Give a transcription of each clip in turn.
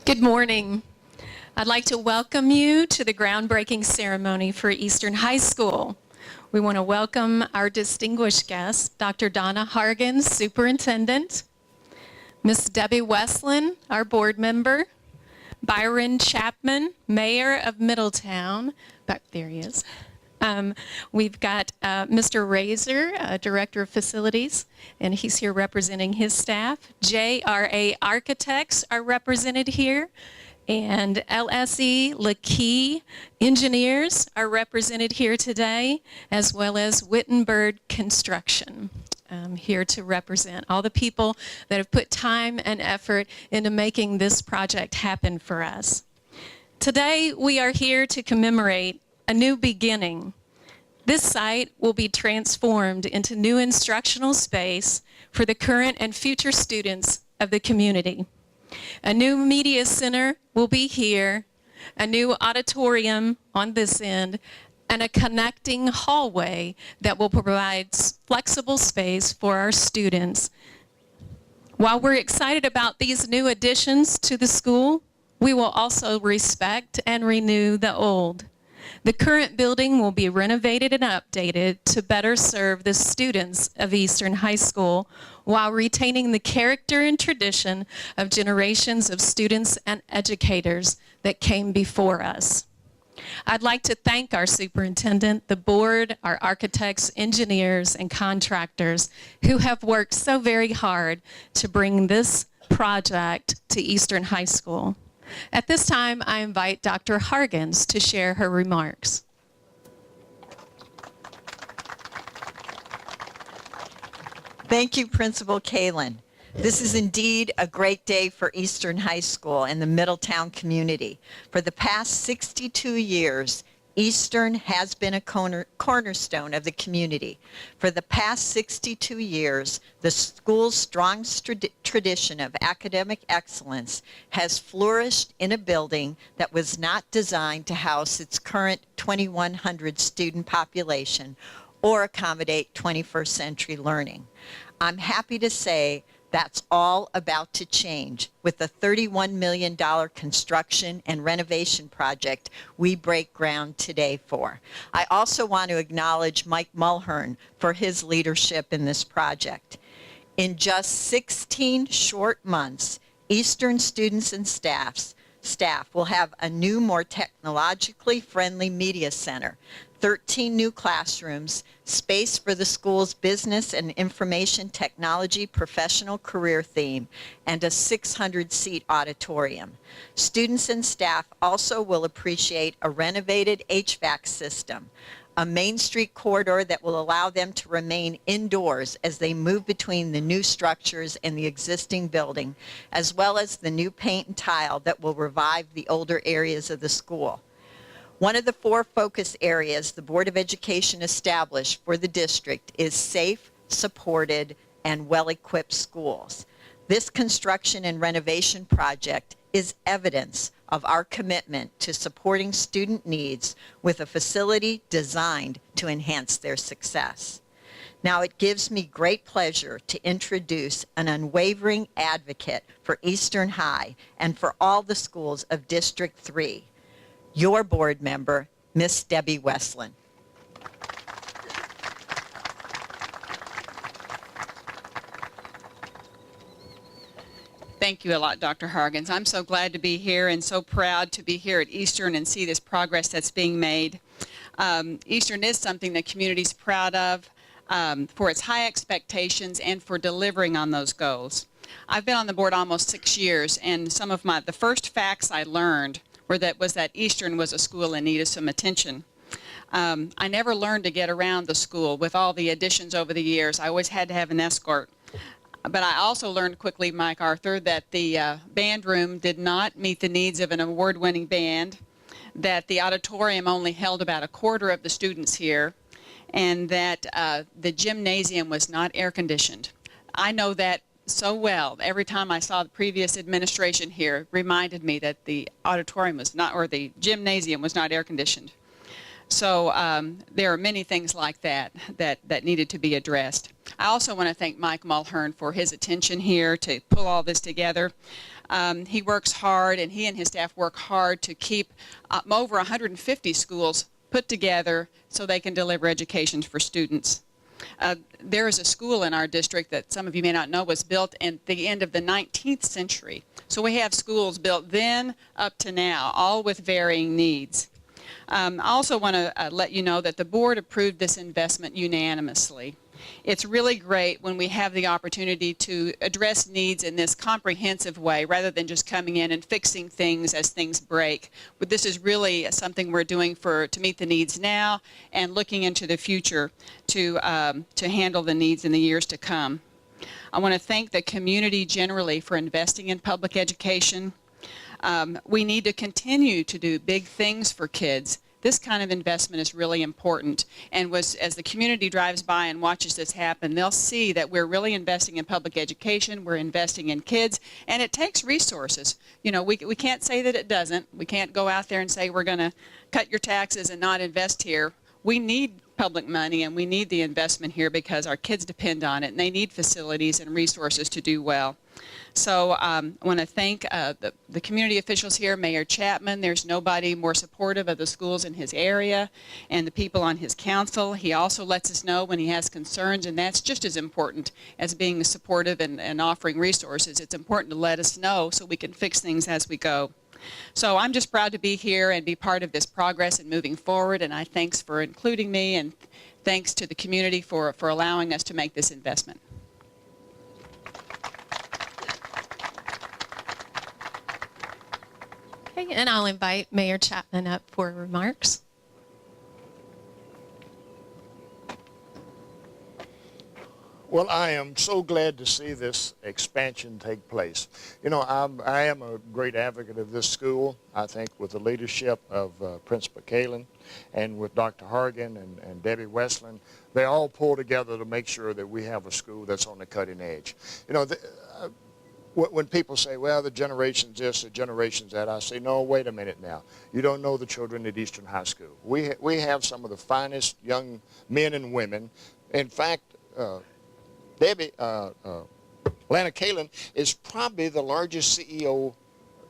Good morning. I'd like to welcome you to the groundbreaking ceremony for Eastern High School. We want to welcome our distinguished guests, Dr. Donna Hargens, Superintendent, Miss Debbie Westland, our board member, Byron Chapman, Mayor of Middletown. Back there he is. We've got Mr. Razor, Director of Facilities, and he's here representing his staff. JRA Architects are represented here, and LSE LeKey Engineers are represented here today, as well as Wittenberg Construction. Here to represent all the people that have put time and effort into making this project happen for us. Today, we are here to commemorate a new beginning. This site will be transformed into new instructional space for the current and future students of the community. A new media center will be here, a new auditorium on this end, and a connecting hallway that will provide flexible space for our students. While we're excited about these new additions to the school, we will also respect and renew the old. The current building will be renovated and updated to better serve the students of Eastern High School while retaining the character and tradition of generations of students and educators that came before us. I'd like to thank our superintendent, the board, our architects, engineers, and contractors who have worked so very hard to bring this project to Eastern High School. At this time, I invite Dr. Hargens to share her remarks. Thank you, Principal Kalin. This is indeed a great day for Eastern High School and the Middletown community. For the past 62 years, Eastern has been a cornerstone of the community. For the past 62 years, the school's strong tradition of academic excellence has flourished in a building that was not designed to house its current 2,100 student population or accommodate 21st century learning. I'm happy to say that's all about to change with the $31 million construction and renovation project we break ground today for. I also want to acknowledge Mike Mulhern for his leadership in this project. In just 16 short months, Eastern students and staff will have a new, more technologically friendly media center, 13 new classrooms, space for the school's business and information technology professional career theme, and a 600-seat auditorium. Students and staff also will appreciate a renovated HVAC system, a Main Street corridor that will allow them to remain indoors as they move between the new structures and the existing building, as well as the new paint and tile that will revive the older areas of the school. One of the 4 focus areas the Board of Education established for the district is safe, supported, and well-equipped schools. This construction and renovation project is evidence of our commitment to supporting student needs with a facility designed to enhance their success. Now, it gives me great pleasure to introduce an unwavering advocate for Eastern High and for all the schools of District 3, your board member, Miss Debbie Westland. Thank you a lot, Dr. Hargens. I'm so glad to be here and so proud to be here at Eastern and see this progress that's being made. Eastern is something the community's proud of for its high expectations and for delivering on those goals. I've been on the board almost 6 years, and some of the first facts I learned was that Eastern was a school in need of some attention. I never learned to get around the school with all the additions over the years. I always had to have an escort. But I also learned quickly, Mike Arthur, that the band room did not meet the needs of an award-winning band, that the auditorium only held about 1/4 of the students here, and that the gymnasium was not air-conditioned. I know that so well. Every time I saw the previous administration here, reminded me that the auditorium was not, or the gymnasium was not air-conditioned. So there are many things like that needed to be addressed. I also want to thank Mike Mulhern for his attention here to pull all this together. He works hard, and he and his staff work hard to keep over 150 schools put together so they can deliver education for students. There is a school in our district that some of you may not know was built at the end of the 19th century. So we have schools built then up to now, all with varying needs. I also want to let you know that the board approved this investment unanimously. It's really great when we have the opportunity to address needs in this comprehensive way rather than just coming in and fixing things as things break. But this is really something we're doing to meet the needs now and looking into the future to handle the needs in the years to come. I want to thank the community generally for investing in public education. We need to continue to do big things for kids. This kind of investment is really important, and as the community drives by and watches this happen, they'll see that we're really investing in public education, we're investing in kids, and it takes resources. You know, we can't say that it doesn't. We can't go out there and say we're going to cut your taxes and not invest here. We need public money, and we need the investment here because our kids depend on it, and they need facilities and resources to do well. So I want to thank the community officials here, Mayor Chapman. There's nobody more supportive of the schools in his area and the people on his council. He also lets us know when he has concerns, and that's just as important as being supportive and offering resources. It's important to let us know so we can fix things as we go. So I'm just proud to be here and be part of this progress and moving forward, and I thanks for including me, and thanks to the community for allowing us to make this investment. Okay, and I'll invite Mayor Chapman up for remarks. Well, I am so glad to see this expansion take place. You know, I am a great advocate of this school. I think with the leadership of Principal Kalin and with Dr. Hargan and Debbie Westland, they all pull together to make sure that we have a school that's on the cutting edge. You know, when people say, well, the generation's this, the generation's that, I say, no, wait a minute now. You don't know the children at Eastern High School. We have some of the finest young men and women. In fact, Lana Kalin is probably the largest CEO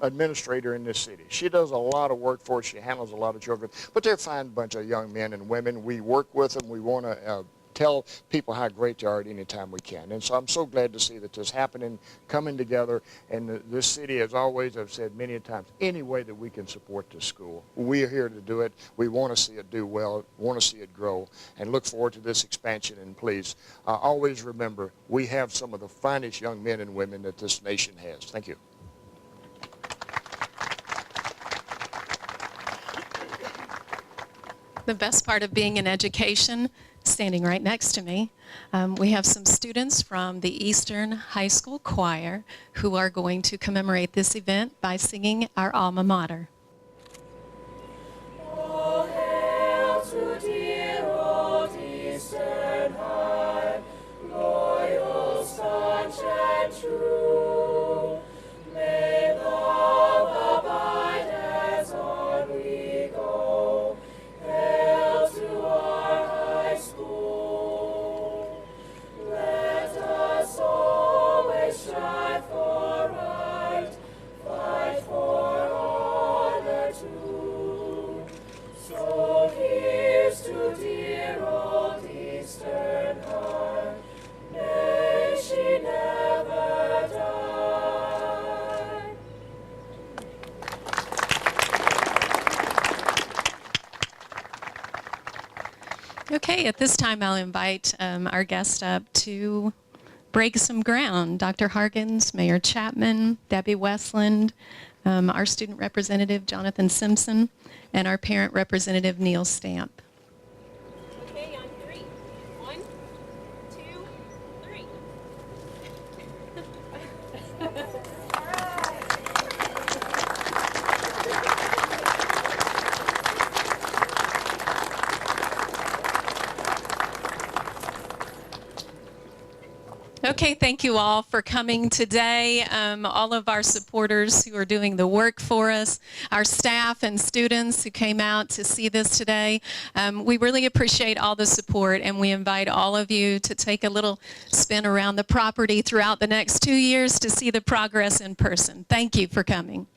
administrator in this city. She does a lot of work for us. She handles a lot of children. But they're a fine bunch of young men and women. We work with them. We want to tell people how great they are at any time we can. And so I'm so glad to see that this happening, coming together. And this city, as always, I've said many times, any way that we can support this school, we are here to do it. We want to see it do well, want to see it grow, and look forward to this expansion. And please, always remember, we have some of the finest young men and women that this nation has. Thank you. The best part of being in education, standing right next to me, we have some students from the Eastern High School Choir who are going to commemorate this event by singing our alma mater. All hail to dear old Eastern High, loyal, staunch, and true. May love abide as on we go. Hail to our high school. Let us always strive for right, fight for honor too. So here's to dear old Eastern High. May she never die. Okay, at this time I'll invite our guest up to break some ground. Dr. Hargens, Mayor Chapman, Debbie Westland, our student representative Jonathan Simpson, and our parent representative Neil Stamp. Okay, on three. 1, 2, 3. Okay, thank you all for coming today. All of our supporters who are doing the work for us, our staff and students who came out to see this today. We really appreciate all the support, and we invite all of you to take a little spin around the property throughout the next 2 years to see the progress in person. Thank you for coming.